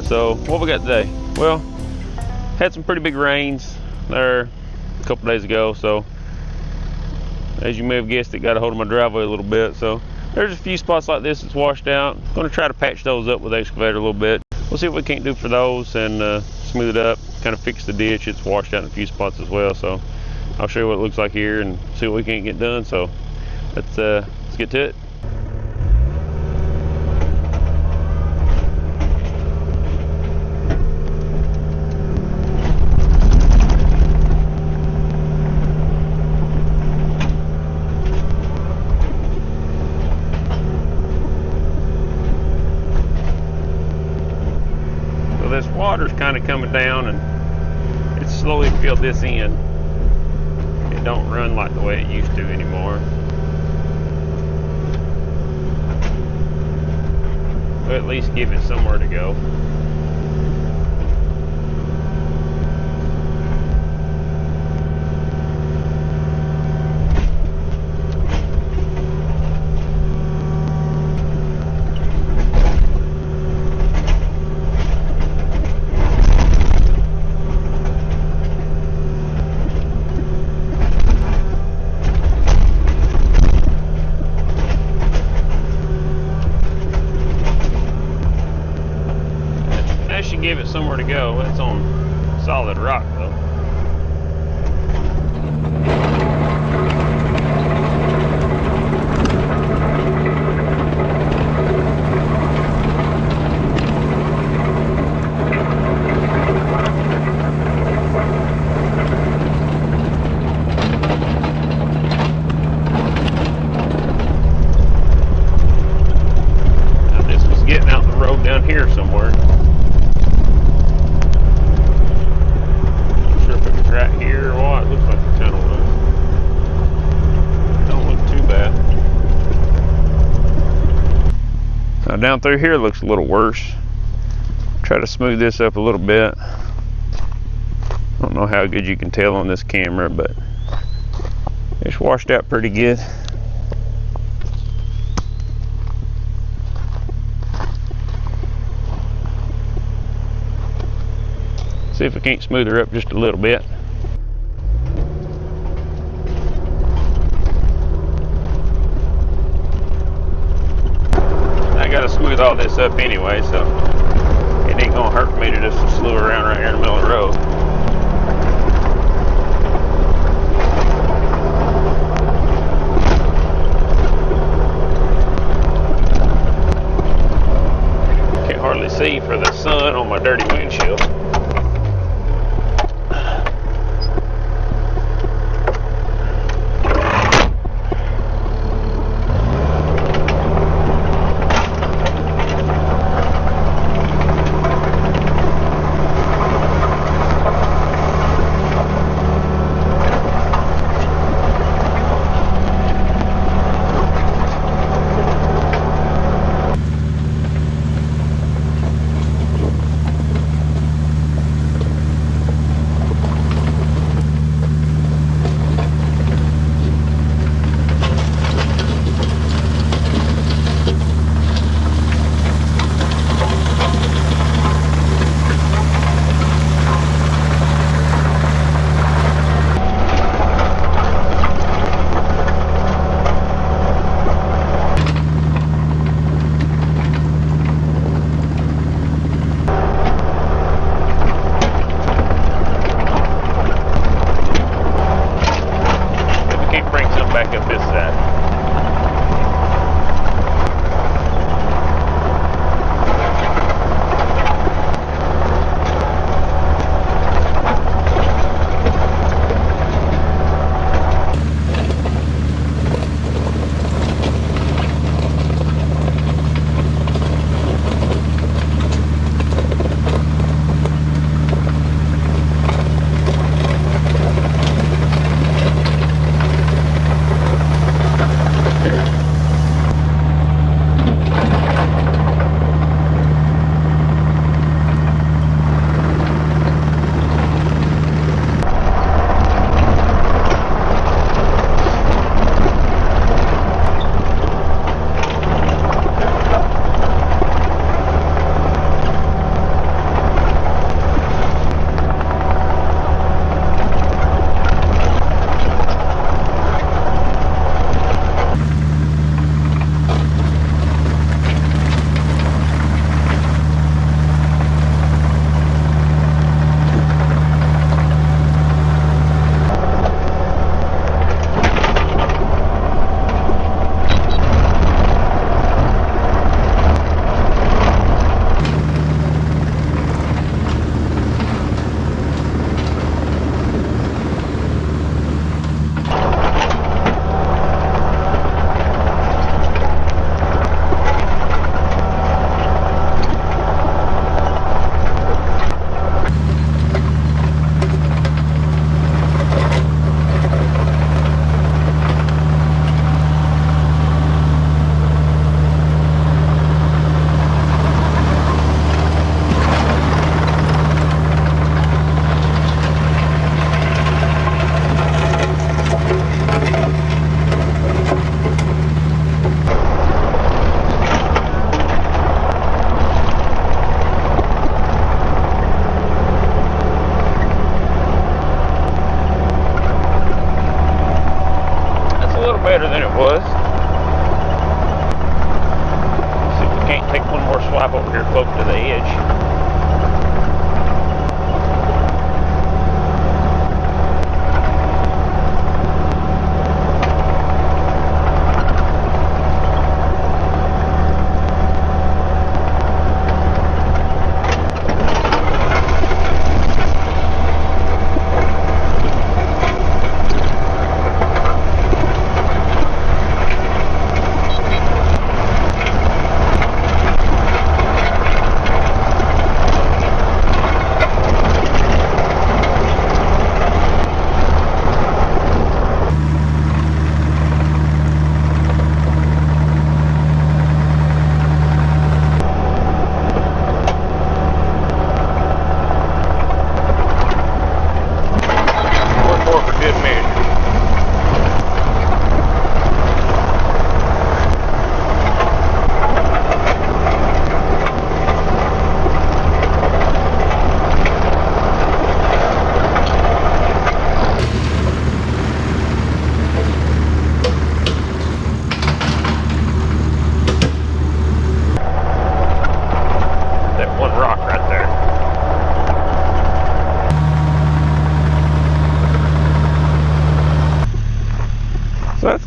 So what we got today? Well, had some pretty big rains there a couple days ago, so as you may have guessed, it got a hold of my driveway a little bit. So there's a few spots like this that's washed out. I'm going to try to patch those up with the excavator a little bit. We'll see what we can't do for those and smooth it up, kind of fix the ditch. It's washed out in a few spots as well, so I'll show you what it looks like here and see what we can't get done. So let's get to it. So this water's kind of coming down and it's slowly filled this in. It don't run like the way it used to anymore. We'll at least give it somewhere to go. Give it somewhere to go. It's on solid rock though. Now this was getting out the road down here somewhere. Right here or what? It looks like it kind of was. Don't look too bad. Now down through here looks a little worse. Try to smooth this up a little bit. I don't know how good you can tell on this camera, but it's washed out pretty good. See if we can't smooth her up just a little bit. I gotta smooth all this up anyway, so it ain't gonna hurt me to just slew around right here in the middle of the road. Can't hardly see for the sun on my dirty windshield.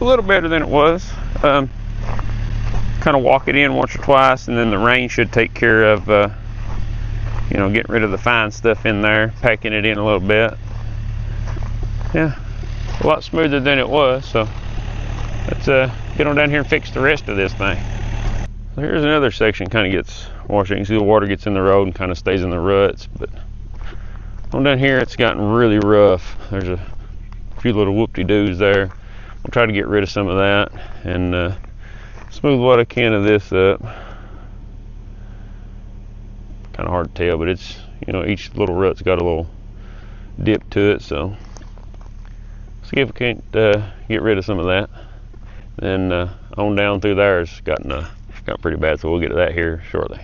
a little better than it was. Kind of walk it in once or twice, and then the rain should take care of you know, getting rid of the fine stuff in there, packing it in a little bit. Yeah, a lot smoother than it was. So let's get on down here and fix the rest of this thing. So here's another section, kind of gets washed. You can see the water gets in the road and kind of stays in the ruts, but on down here it's gotten really rough. There's a few little whoop-de-doos there. I'll try to get rid of some of that and smooth what I can of this up. Kind of hard to tell, but it's, you know, each little rut's got a little dip to it, so see if we can't get rid of some of that. Then on down through there it's gotten pretty bad, so we'll get to that here shortly.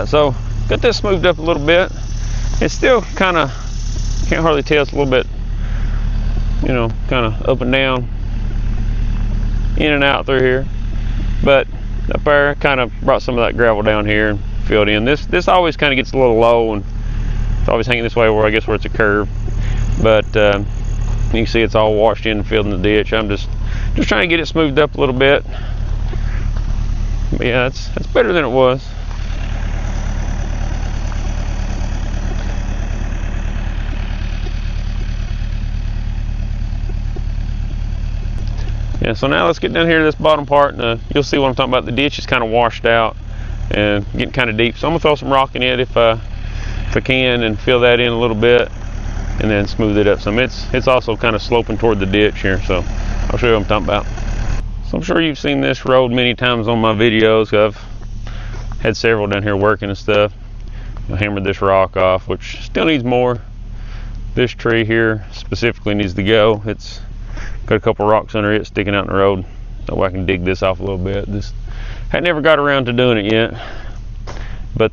So got this smoothed up a little bit. It's still kind of, can't hardly tell, it's a little bit, you know, kind of up and down, in and out through here. But up there, kind of brought some of that gravel down here and filled in. This always kind of gets a little low, and it's always hanging this way, where I guess where it's a curve. But you can see it's all washed in and filled in the ditch. I'm just trying to get it smoothed up a little bit. But yeah, it's better than it was. Yeah, so now let's get down here to this bottom part, and you'll see what I'm talking about. The ditch is kind of washed out and getting kind of deep, so I'm gonna throw some rock in it if I can, and fill that in a little bit, and then smooth it up some. It's also kind of sloping toward the ditch here, so I'll show you what I'm talking about. So I'm sure you've seen this road many times on my videos. I've had several down here working and stuff. I hammered this rock off, which still needs more. This tree here specifically needs to go. It's got a couple rocks under it sticking out in the road, so I can dig this off a little bit. This I never got around to doing it yet, but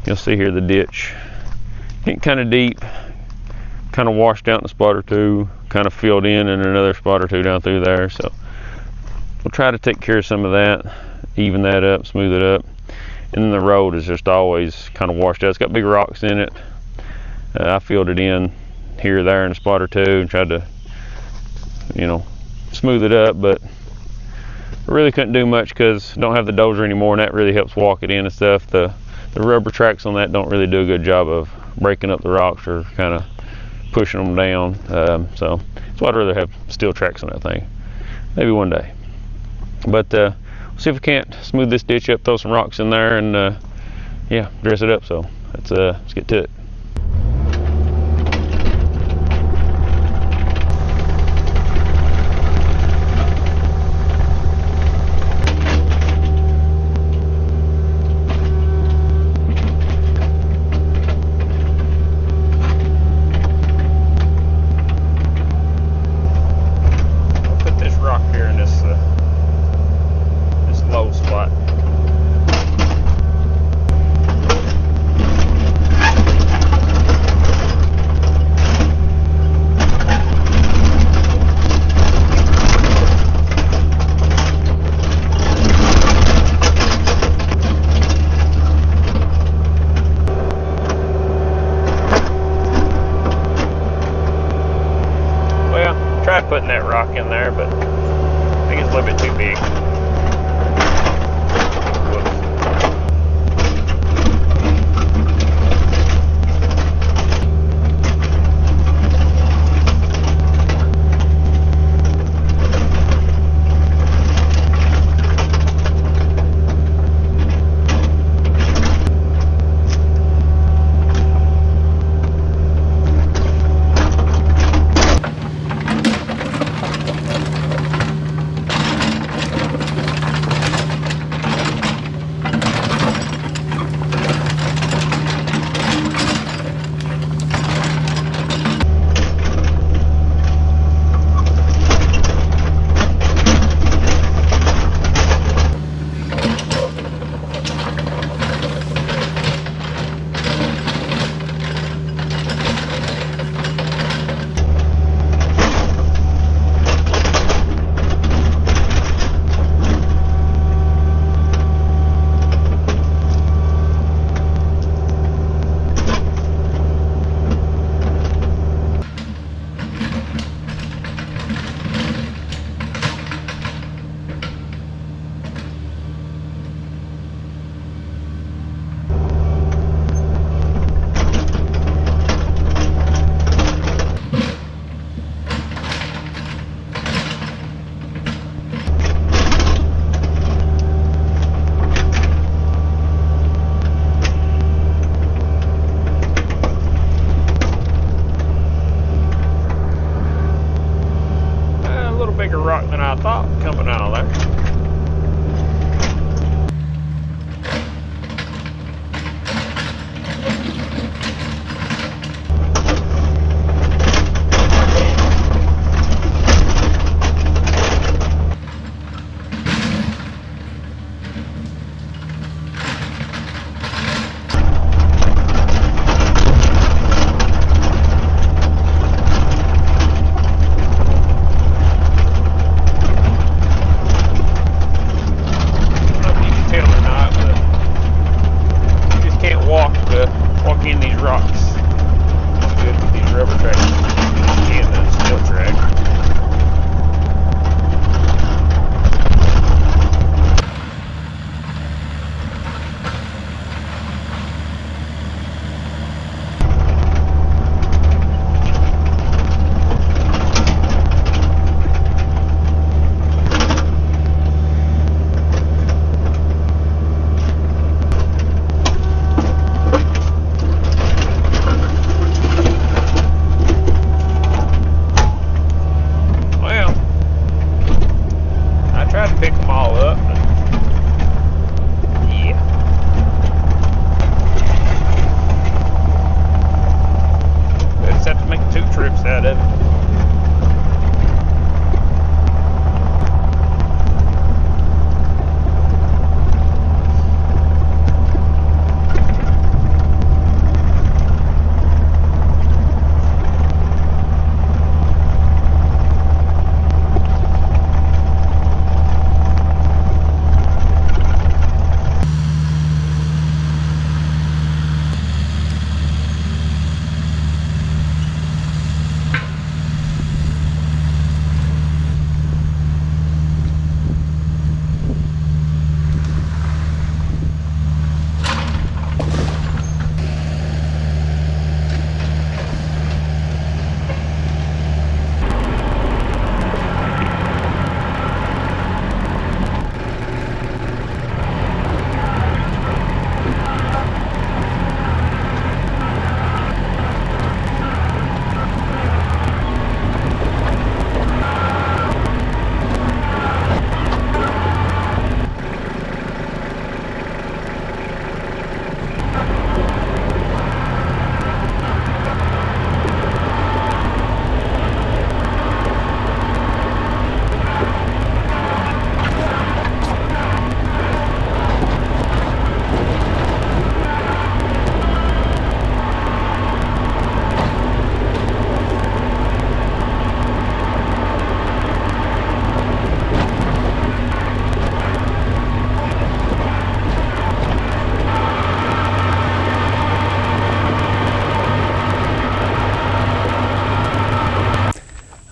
you'll see here the ditch getting kind of deep, kind of washed out in a spot or two, kind of filled in another spot or two down through there. So we'll try to take care of some of that, even that up, smooth it up. And then the road is just always kind of washed out. It's got big rocks in it. I filled it in here or there in a spot or two and tried to, you know, smooth it up, but I really couldn't do much because I don't have the dozer anymore, and that really helps walk it in and stuff. The rubber tracks on that don't really do a good job of breaking up the rocks or kind of pushing them down. So I'd rather have steel tracks on that thing. Maybe one day. But we'll see if we can't smooth this ditch up, throw some rocks in there, and yeah, dress it up. So let's get to it. Tried putting that rock in there, but I think it's a little bit too big. Whoops.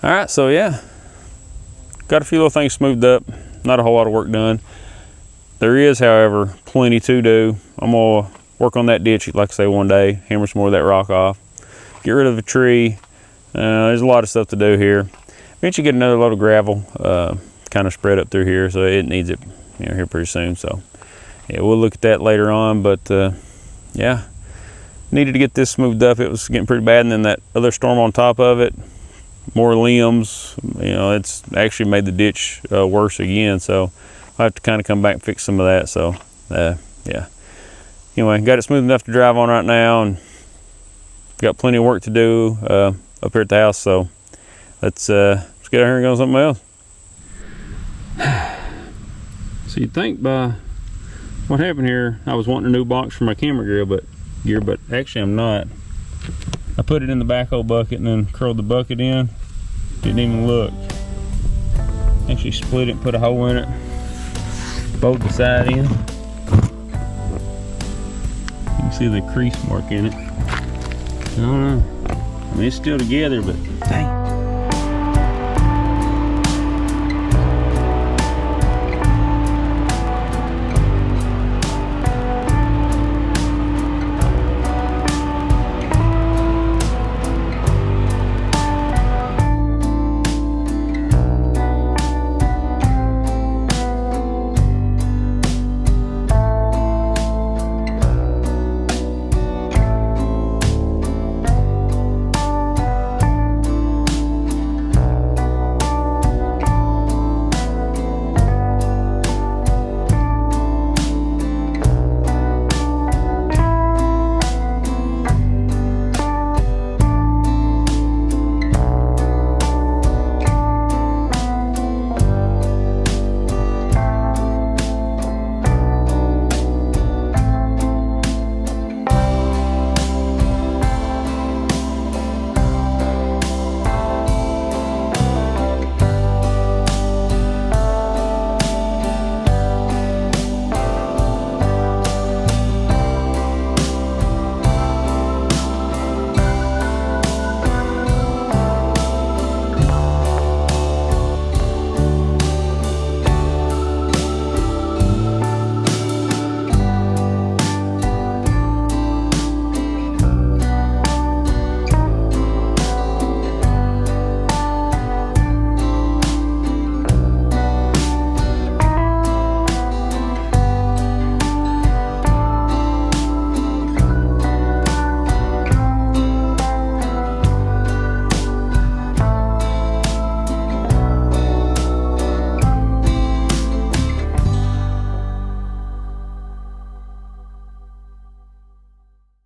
All right, so yeah, got a few little things smoothed up. Not a whole lot of work done. There is, however, plenty to do. I'm gonna work on that ditch, like I say, one day, hammer some more of that rock off, get rid of the tree. There's a lot of stuff to do here. Eventually get another load of gravel, kind of spread up through here, so it needs it, you know, here pretty soon. So yeah, we'll look at that later on, but yeah, needed to get this smoothed up. It was getting pretty bad, and then that other storm on top of it, more limbs, you know, it's actually made the ditch worse again. So I'll have to kind of come back and fix some of that. So yeah, anyway, got it smooth enough to drive on right now, and got plenty of work to do up here at the house. So let's get out here and go on something else. So you'd think by what happened here, I was wanting a new box for my camera gear, but actually I'm not. I put it in the backhoe bucket and then curled the bucket in. Didn't even look. Actually split it and put a hole in it. Bolted the side in. You can see the crease mark in it. I don't know. I mean, it's still together, but dang.